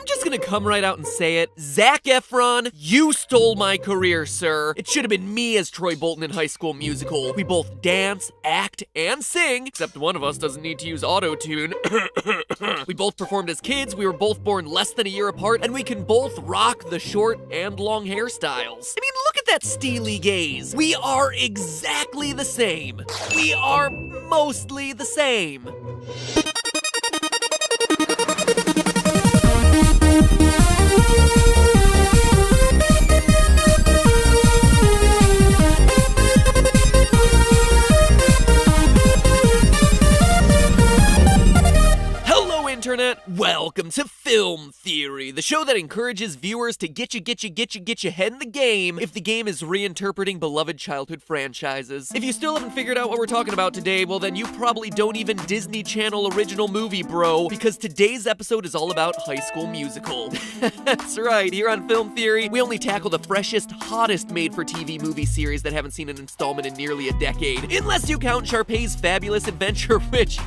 just gonna come right out and say it. Zac Efron, you stole my career, sir. It should have been me as Troy Bolton in High School Musical. We both dance, act, and sing, except one of us doesn't need to use auto-tune. We both performed as kids, we were both born less than a year apart, and we can both rock the short and long hairstyles. I mean, look at that steely gaze. We are exactly the same. We are mostly the same. Internet, welcome to Film Theory, the show that encourages viewers to get your head in the game if the game is reinterpreting beloved childhood franchises. If you still haven't figured out what we're talking about today, well then you probably don't even Disney Channel original movie, bro, because today's episode is all about High School Musical. That's right, here on Film Theory, we only tackle the freshest, hottest made-for-TV movie series that haven't seen an installment in nearly a decade, unless you count Sharpay's Fabulous Adventure, which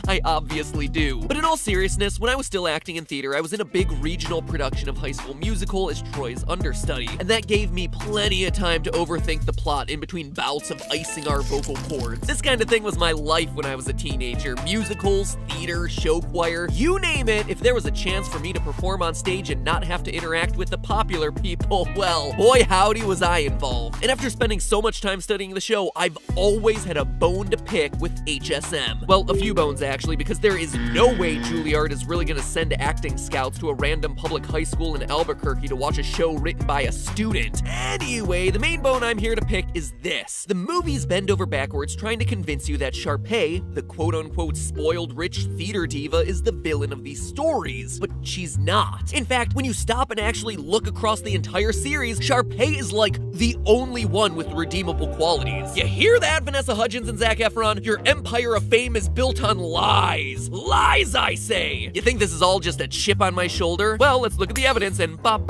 I obviously do. But in all seriousness, when I was still acting in theater, I was in a big regional production of High School Musical as Troy's understudy, and that gave me plenty of time to overthink the plot in between bouts of icing our vocal cords. This kind of thing was my life when I was a teenager. Musicals, theater, show choir, you name it. If there was a chance for me to perform on stage and not have to interact with the popular people, well, boy howdy was I involved. And after spending so much time studying the show, I've always had a bone to pick with HSM. Well, a few bones actually, because there is no way Juilliard is really gonna send acting scouts to a random public high school in Albuquerque to watch a show written by a student. Anyway, the main bone I'm here to pick is this. The movies bend over backwards trying to convince you that Sharpay, the quote-unquote spoiled rich theater diva, is the villain of these stories, but she's not. In fact, when you stop and actually look across the entire series, Sharpay is like the only one with redeemable qualities. You hear that, Vanessa Hudgens and Zac Efron? Your empire of fame is built on lies. Lies, I say! You think this is all just a chip on my shoulder? Well, let's look at the evidence and bop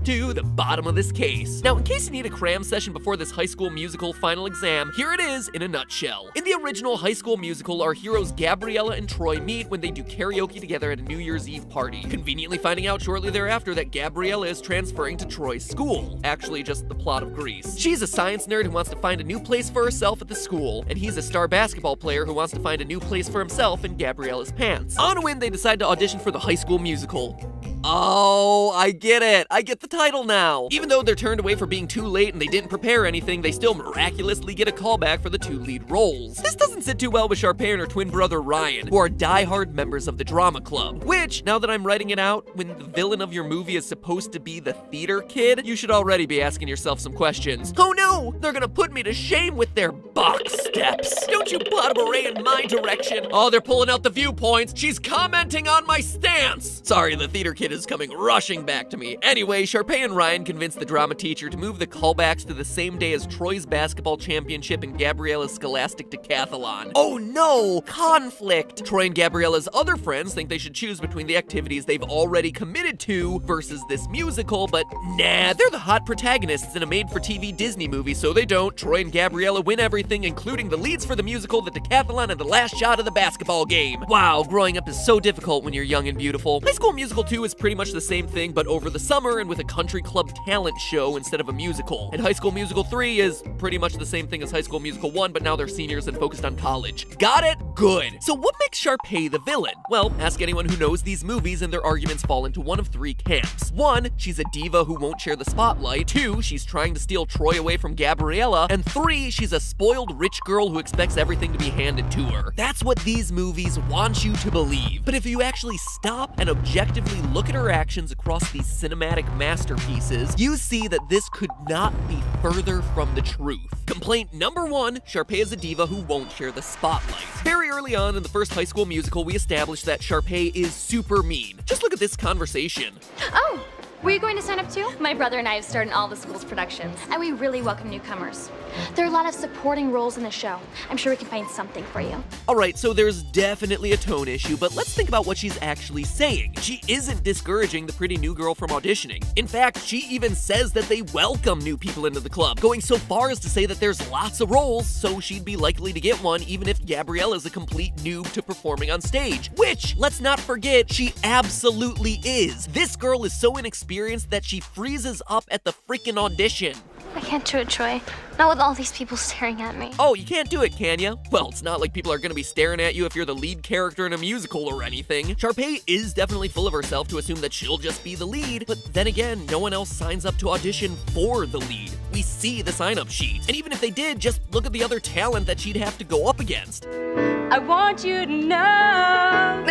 to the bottom of this case. Now, in case you need a cram session before this High School Musical final exam, here it is in a nutshell. In the original High School Musical, our heroes Gabriella and Troy meet when they do karaoke together at a New Year's Eve party, conveniently finding out shortly thereafter that Gabriella is transferring to Troy's school. Actually, just the plot of Grease. She's a science nerd who wants to find a new place for herself at the school, and he's a star basketball player who wants to find a new place for himself in Gabriella's pants. On a whim, they decide to audition for the High School Musical. Oh, I get it. I get the title now. Even though they're turned away for being too late and they didn't prepare anything, they still miraculously get a callback for the two lead roles. This doesn't sit too well with Sharpay and her twin brother Ryan, who are diehard members of the drama club, which, now that I'm writing it out, when the villain of your movie is supposed to be the theater kid, you should already be asking yourself some questions. Oh no, they're gonna put me to shame with their box steps. Don't you put a ray in my direction. Oh, they're pulling out the viewpoints. She's commenting on my stance. Sorry, the theater kid is coming rushing back to me. Anyway, Sharpay and Ryan convinced the drama teacher to move the callbacks to the same day as Troy's basketball championship and Gabriella's scholastic decathlon. Oh no! Conflict! Troy and Gabriella's other friends think they should choose between the activities they've already committed to versus this musical, but nah, they're the hot protagonists in a made-for-TV Disney movie, so they don't. Troy and Gabriella win everything, including the leads for the musical, the decathlon, and the last shot of the basketball game. Wow, growing up is so difficult when you're young and beautiful. High School Musical 2 is pretty much the same thing, but over the summer and with a country club talent show instead of a musical. And High School Musical 3 is pretty much the same thing as High School Musical 1, but now they're seniors and focused on college. Got it? Good. So what makes Sharpay the villain? Well, ask anyone who knows these movies and their arguments fall into one of three camps. 1, she's a diva who won't share the spotlight. 2, she's trying to steal Troy away from Gabriella. And 3, she's a spoiled rich girl who expects everything to be handed to her. That's what these movies want you to believe. But if you actually stop and objectively look at her actions across these cinematic masterpieces, you see that this could not be further from the truth. Complaint number 1, Sharpay is a diva who won't share the spotlight. Very early on in the first High School Musical, we established that Sharpay is super mean. Just look at this conversation. Oh, Were you going to sign up too? My brother and I have starred in all the school's productions, and we really welcome newcomers. There are a lot of supporting roles in the show. I'm sure we can find something for you. Alright, so there's definitely a tone issue, but let's think about what she's actually saying. She isn't discouraging the pretty new girl from auditioning. In fact, she even says that they welcome new people into the club, going so far as to say that there's lots of roles, so she'd be likely to get one even if Gabriella's a complete noob to performing on stage. Which, let's not forget, she absolutely is. This girl is so inexperienced that she freezes up at the freaking audition. I can't do it, Troy. Not with all these people staring at me. Oh, you can't do it, can ya? Well, it's not like people are gonna be staring at you if you're the lead character in a musical or anything. Sharpay is definitely full of herself to assume that she'll just be the lead, but then again, no one else signs up to audition for the lead. We see the sign-up sheet. And even if they did, just look at the other talent that she'd have to go up against. I want you to know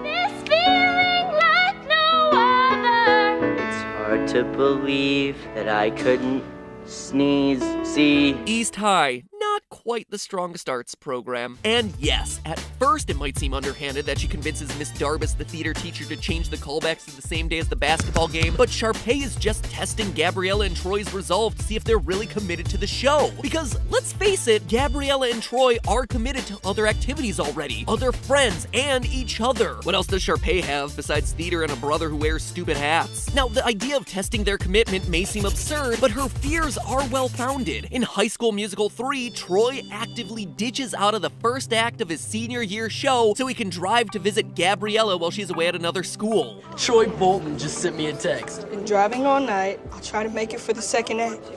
This feeling like no other. It's hard to believe that I couldn't sneeze, see. East High, not quite the strongest arts program. And yes, at first it might seem underhanded that she convinces Miss Darbus, the theater teacher, to change the callbacks to the same day as the basketball game, but Sharpay is just testing Gabriella and Troy's resolve to see if they're really committed to the show. Because, let's face it, Gabriella and Troy are committed to other activities already, other friends, and each other. What else does Sharpay have besides theater and a brother who wears stupid hats? Now, the idea of testing their commitment may seem absurd, but her fears are well-founded. In High School Musical 3, Troy actively ditches out of the first act of his senior year show so he can drive to visit Gabriella while she's away at another school. Troy Bolton just sent me a text. Been driving all night. I'll try to make it for the second act.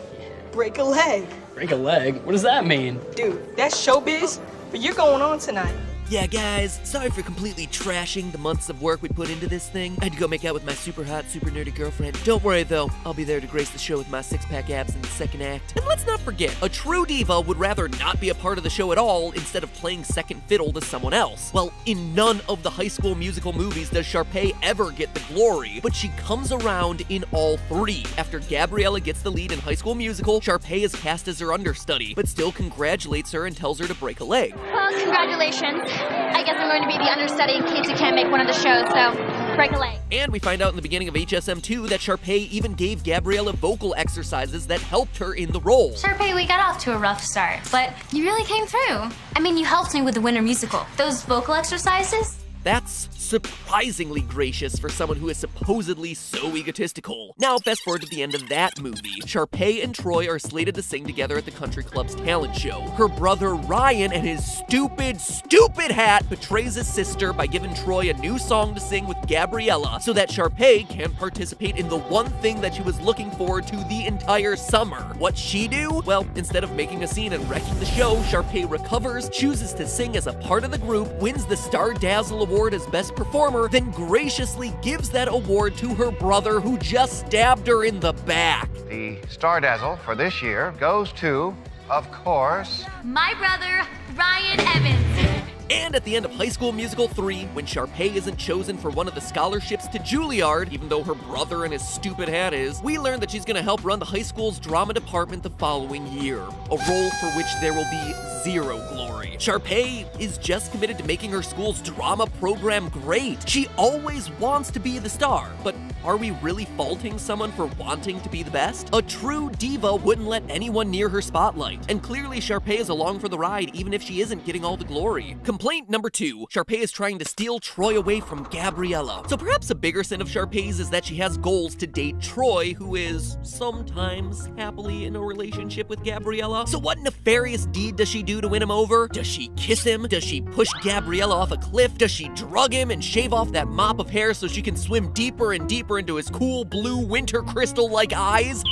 Break a leg. Break a leg? What does that mean? Dude, that's showbiz, but you're going on tonight. Yeah, guys, sorry for completely trashing the months of work we put into this thing. I had to go make out with my super hot, super nerdy girlfriend. Don't worry, though. I'll be there to grace the show with my six-pack abs in the second act. And let's not forget, a true diva would rather not be a part of the show at all instead of playing second fiddle to someone else. Well, in none of the High School Musical movies does Sharpay ever get the glory, but she comes around in all three. After Gabriella gets the lead in High School Musical, Sharpay is cast as her understudy, but still congratulates her and tells her to break a leg. Well, congratulations. I guess I'm going to be the understudy in case you can't make one of the shows, so break a leg. And we find out in the beginning of HSM 2 that Sharpay even gave Gabriella vocal exercises that helped her in the role. Sharpay, we got off to a rough start, but you really came through. I mean, you helped me with the Winter Musical. Those vocal exercises? That's surprisingly gracious for someone who is supposedly so egotistical. Now, fast forward to the end of that movie. Sharpay and Troy are slated to sing together at the country club's talent show. Her brother Ryan and his stupid hat betrays his sister by giving Troy a new song to sing with Gabriella so that Sharpay can participate in the one thing that she was looking forward to the entire summer. What'd she do? Well, instead of making a scene and wrecking the show, Sharpay recovers, chooses to sing as a part of the group, wins the Star Dazzle Award as Best Performer, then graciously gives that award to her brother who just stabbed her in the back. The Star Dazzle for this year goes to, of course, My brother, Ryan Evans. And at the end of High School Musical 3, when Sharpay isn't chosen for one of the scholarships to Juilliard, even though her brother and his stupid hat is, we learn that she's gonna help run the high school's drama department the following year. A role for which there will be zero glory. Sharpay is just committed to making her school's drama program great. She always wants to be the star, but are we really faulting someone for wanting to be the best? A true diva wouldn't let anyone near her spotlight, and clearly Sharpay is along for the ride even if she isn't getting all the glory. Complaint number 2, Sharpay is trying to steal Troy away from Gabriella. So perhaps a bigger sin of Sharpay's is that she has goals to date Troy, who is sometimes happily in a relationship with Gabriella. So what nefarious deed does she do to win him over? Does she kiss him? Does she push Gabriella off a cliff? Does she drug him and shave off that mop of hair so she can swim deeper and deeper into his cool blue winter crystal-like eyes?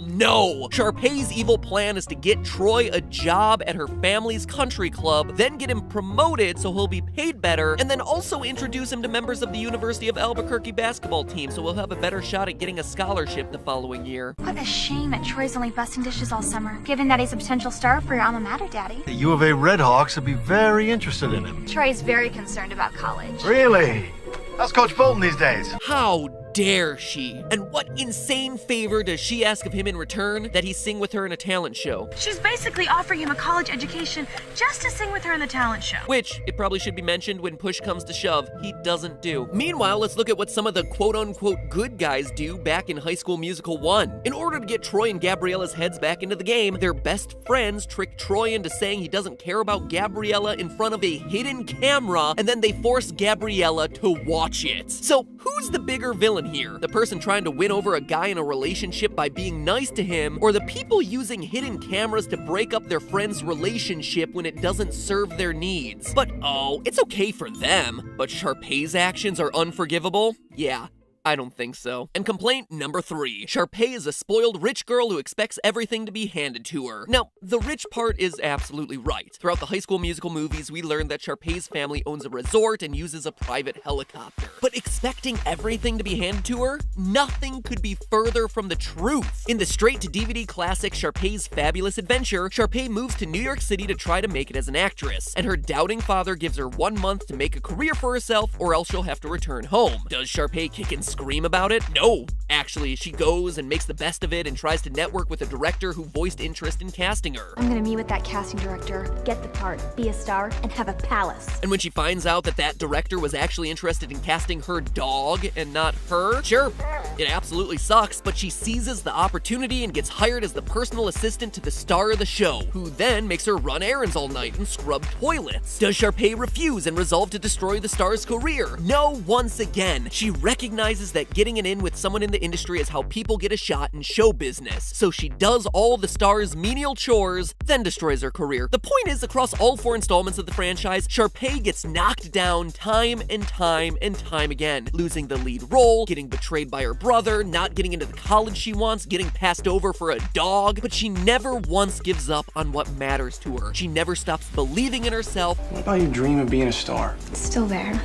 No! Sharpay's evil plan is to get Troy a job at her family's country club, then get him promoted so he'll be paid better, and then also introduce him to members of the University of Albuquerque basketball team so he'll have a better shot at getting a scholarship the following year. What a shame that Troy's only busting dishes all summer, given that he's a potential star for your alma mater, Daddy. The U of A Redhawks would be very interested in him. Troy's very concerned about college. Really? How's Coach Bolton these days? How dare she? And what insane favor does she ask of him in return? That he sing with her in a talent show. She's basically offering him a college education just to sing with her in the talent show. Which, it probably should be mentioned, when push comes to shove, he doesn't do. Meanwhile, let's look at what some of the quote-unquote good guys do back in High School Musical 1. In order to get Troy and Gabriella's heads back into the game, their best friends trick Troy into saying he doesn't care about Gabriella in front of a hidden camera, and then they force Gabriella to watch it. So, who's the bigger villain here? The person trying to win over a guy in a relationship by being nice to him, or the people using hidden cameras to break up their friend's relationship when it doesn't serve their needs? But oh, it's okay for them. But Sharpay's actions are unforgivable? Yeah. I don't think so. And complaint number 3. Sharpay is a spoiled rich girl who expects everything to be handed to her. Now, the rich part is absolutely right. Throughout the High School Musical movies, we learned that Sharpay's family owns a resort and uses a private helicopter. But expecting everything to be handed to her? Nothing could be further from the truth. In the straight-to-DVD classic Sharpay's Fabulous Adventure, Sharpay moves to New York City to try to make it as an actress, and her doubting father gives her 1 month to make a career for herself, or else she'll have to return home. Does Sharpay kick and scream about it? No. Actually, she goes and makes the best of it and tries to network with a director who voiced interest in casting her. I'm gonna meet with that casting director, get the part, be a star, and have a palace. And when she finds out that that director was actually interested in casting her dog and not her, sure, it absolutely sucks, but she seizes the opportunity and gets hired as the personal assistant to the star of the show, who then makes her run errands all night and scrub toilets. Does Sharpay refuse and resolve to destroy the star's career? No, once again. She recognizes that getting it in with someone in the industry is how people get a shot in show business. So she does all the star's menial chores, then destroys her career. The point is, across all 4 installments of the franchise, Sharpay gets knocked down time and time and time again, losing the lead role, getting betrayed by her brother, not getting into the college she wants, getting passed over for a dog, but she never once gives up on what matters to her. She never stops believing in herself. What about your dream of being a star? It's still there.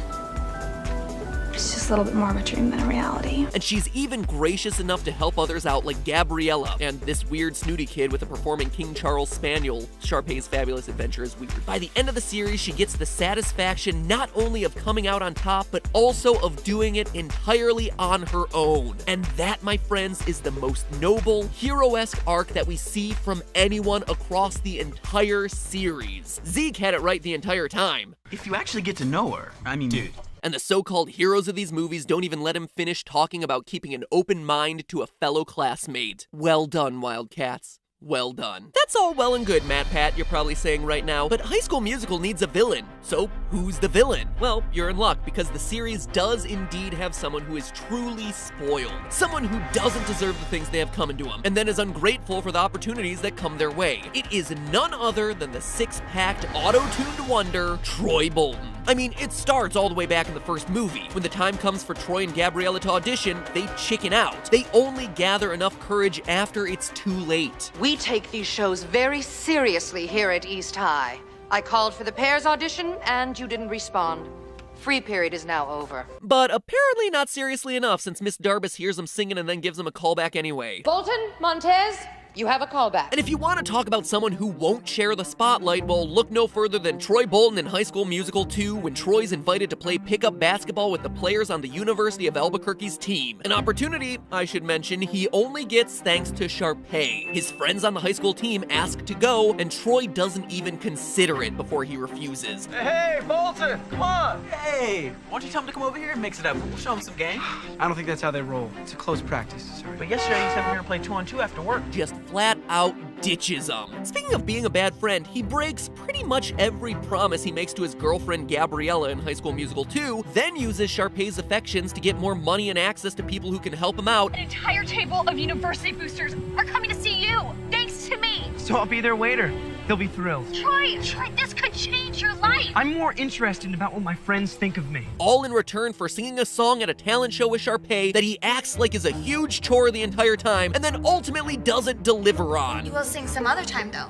It's just a little bit more of a dream than a reality. And she's even gracious enough to help others out, like Gabriella and this weird snooty kid with a performing King Charles Spaniel. Sharpay's Fabulous Adventure is weird. By the end of the series, she gets the satisfaction not only of coming out on top, but also of doing it entirely on her own. And that, my friends, is the most noble, hero-esque arc that we see from anyone across the entire series. Zeke had it right the entire time. If you actually get to know her, I mean, dude. And the so-called heroes of these movies don't even let him finish talking about keeping an open mind to a fellow classmate. Well done, Wildcats. Well done. That's all well and good, Matt Pat, you're probably saying right now, but High School Musical needs a villain. So, who's the villain? Well, you're in luck, because the series does indeed have someone who is truly spoiled. Someone who doesn't deserve the things they have coming to them, and then is ungrateful for the opportunities that come their way. It is none other than the six-packed, auto-tuned wonder, Troy Bolton. I mean, it starts all the way back in the first movie. When the time comes for Troy and Gabriella to audition, they chicken out. They only gather enough courage after it's too late. We take these shows very seriously here at East High. I called for the pairs audition, and you didn't respond. Free period is now over. But apparently not seriously enough, since Miss Darbus hears them singing and then gives them a call back anyway. Bolton, Montez, you have a callback. And if you want to talk about someone who won't share the spotlight, well, look no further than Troy Bolton in High School Musical 2, when Troy's invited to play pickup basketball with the players on the University of Albuquerque's team. An opportunity, I should mention, he only gets thanks to Sharpay. His friends on the high school team ask to go, and Troy doesn't even consider it before he refuses. Hey, Bolton, come on. Hey, why don't you tell him to come over here and mix it up? We'll show him some game. I don't think that's how they roll. It's a close practice. Sorry. But yesterday he said we're gonna play 2-on-2 after work. Just flat out ditches him. Speaking of being a bad friend, he breaks pretty much every promise he makes to his girlfriend Gabriella in High School Musical 2, then uses Sharpay's affections to get more money and access to people who can help him out. An entire table of university boosters are coming to see you, thanks to me. So I'll be their waiter. He'll be thrilled. Troy, this could change your life. I'm more interested about what my friends think of me. All in return for singing a song at a talent show with Sharpay that he acts like is a huge chore the entire time, and then ultimately doesn't deliver on. You will sing some other time, though.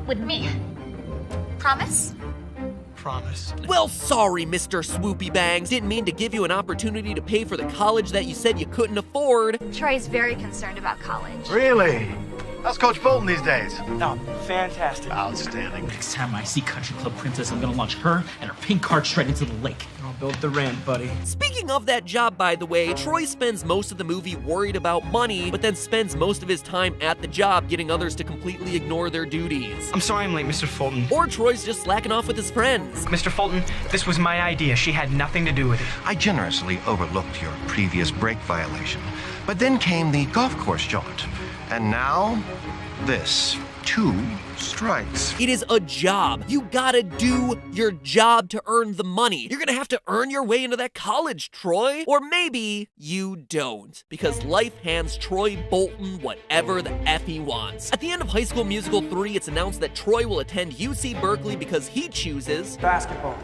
With me. Promise? Promise. Well, sorry, Mr. Swoopy Bangs. Didn't mean to give you an opportunity to pay for the college that you said you couldn't afford. Troy's very concerned about college. Really? How's Coach Bolton these days? Oh, fantastic. Outstanding. Next time I see Country Club Princess, I'm gonna launch her and her pink cart straight into the lake. Oh Built the ramp, buddy. Speaking of that job, by the way, Troy spends most of the movie worried about money, but then spends most of his time at the job getting others to completely ignore their duties. I'm sorry I'm late, Mr. Fulton. Or Troy's just slacking off with his friends. Mr. Fulton, this was my idea. She had nothing to do with it. I generously overlooked your previous brake violation, but then came the golf course jaunt. And now, this. 2 strikes. It is a job. You gotta do your job to earn the money. You're gonna have to earn your way into that college, Troy. Or maybe you don't, because life hands Troy Bolton whatever the F he wants. At the end of High School Musical 3, it's announced that Troy will attend UC Berkeley because he chooses basketball.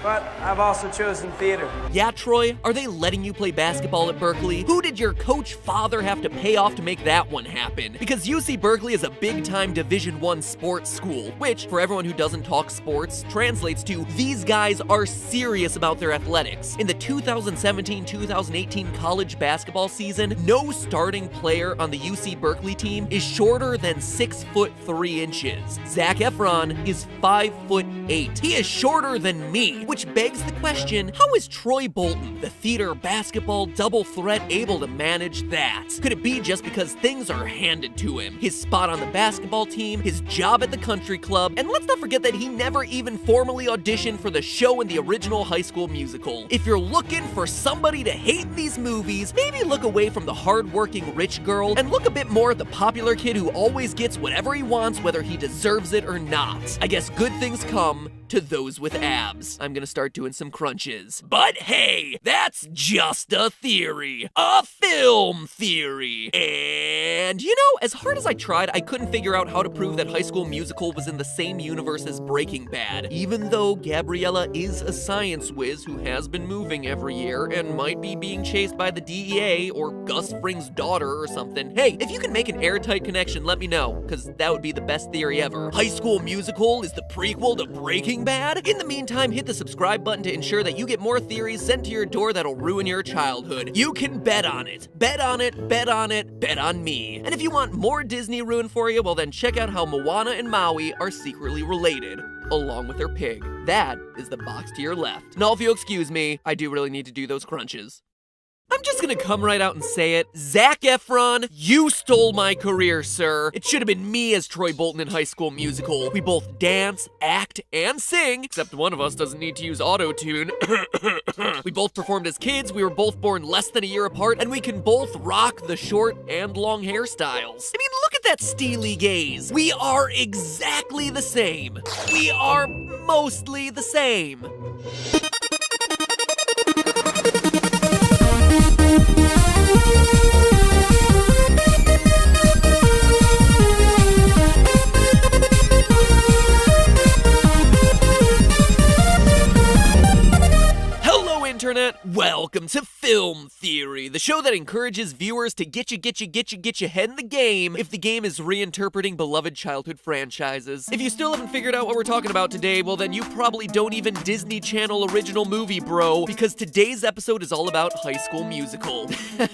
But I've also chosen theater. Yeah, Troy, are they letting you play basketball at Berkeley? Who did your coach father have to pay off to make that one happen? Because UC Berkeley is a big-time Division I sports school, which, for everyone who doesn't talk sports, translates to these guys are serious about their athletics. In the 2017-2018 college basketball season, no starting player on the UC Berkeley team is shorter than 6'3". Zac Efron is 5'8". He is shorter than me. Which begs the question, how is Troy Bolton, the theater basketball double threat, able to manage that? Could it be just because things are handed to him? His spot on the basketball team, his job at the country club, and let's not forget that he never even formally auditioned for the show in the original High School Musical. If you're looking for somebody to hate these movies, maybe look away from the hard-working rich girl and look a bit more at the popular kid who always gets whatever he wants whether he deserves it or not. I guess good things come to those with abs. I'm gonna start doing some crunches. But hey, that's just a theory. A film theory. And you know, as hard as I tried, I couldn't figure out how to prove that High School Musical was in the same universe as Breaking Bad, even though Gabriella is a science whiz who has been moving every year and might be being chased by the DEA or Gus Fring's daughter or something. Hey, if you can make an airtight connection, let me know, because that would be the best theory ever. High School Musical is the prequel to Breaking Bad? In the meantime, hit the subscribe button to ensure that you get more theories sent to your door that'll ruin your childhood. You can bet on it. Bet on it, bet on it, bet on me. And if you want more Disney ruined for you, well then check out how Moana and Maui are secretly related, along with their pig. That is the box to your left. Now if you'll excuse me, I do really need to do those crunches. I'm just gonna come right out and say it. Zac Efron, you stole my career, sir. It should have been me as Troy Bolton in High School Musical. We both dance, act, and sing, except one of us doesn't need to use auto-tune. We both performed as kids, we were both born less than a year apart, and we can both rock the short and long hairstyles. I mean, look at that steely gaze. We are exactly the same. We are mostly the same. Internet, welcome to Film Theory, the show that encourages viewers to get your head in the game if the game is reinterpreting beloved childhood franchises. If you still haven't figured out what we're talking about today, well then you probably don't even Disney Channel original movie, bro, because today's episode is all about High School Musical.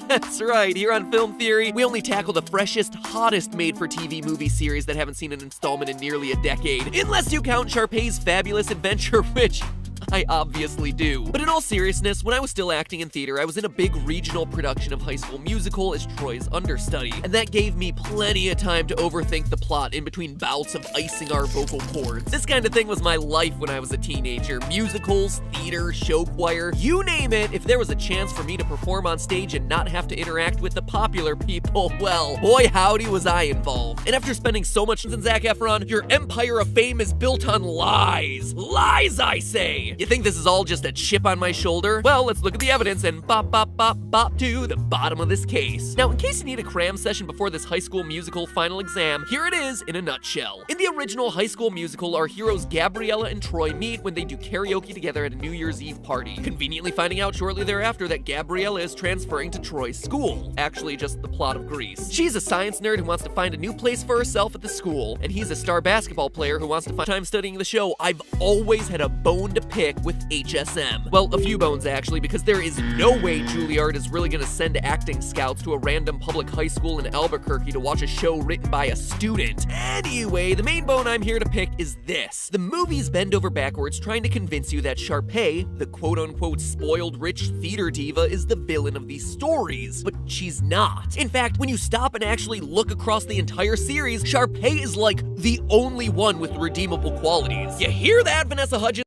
That's right, here on Film Theory, we only tackle the freshest, hottest made-for-TV movie series that haven't seen an installment in nearly a decade, unless you count Sharpay's Fabulous Adventure, which I obviously do. But in all seriousness, when I was still acting in theater, I was in a big regional production of High School Musical as Troy's understudy, and that gave me plenty of time to overthink the plot in between bouts of icing our vocal cords. This kind of thing was my life when I was a teenager. Musicals, theater, show choir, you name it. If there was a chance for me to perform on stage and not have to interact with the popular people, well, boy howdy was I involved. And after spending so much in Zac Efron, your empire of fame is built on lies. Lies, I say! You think this is all just a chip on my shoulder? Well, let's look at the evidence and bop to the bottom of this case. Now, in case you need a cram session before this High School Musical final exam, here it is in a nutshell. In the original High School Musical, our heroes Gabriella and Troy meet when they do karaoke together at a New Year's Eve party, conveniently finding out shortly thereafter that Gabriella is transferring to Troy's school. Actually, just the plot of Grease. She's a science nerd who wants to find a new place for herself at the school, and he's a star basketball player who wants to find time studying the show. I've always had a bone to pick with HSM. Well, a few bones actually, because there is no way Julie Juilliard is really gonna send acting scouts to a random public high school in Albuquerque to watch a show written by a student. Anyway, the main bone I'm here to pick is this. The movies bend over backwards trying to convince you that Sharpay, the quote-unquote spoiled rich theater diva, is the villain of these stories, but she's not. In fact, when you stop and actually look across the entire series, Sharpay is like the only one with redeemable qualities. You hear that, Vanessa Hudgens?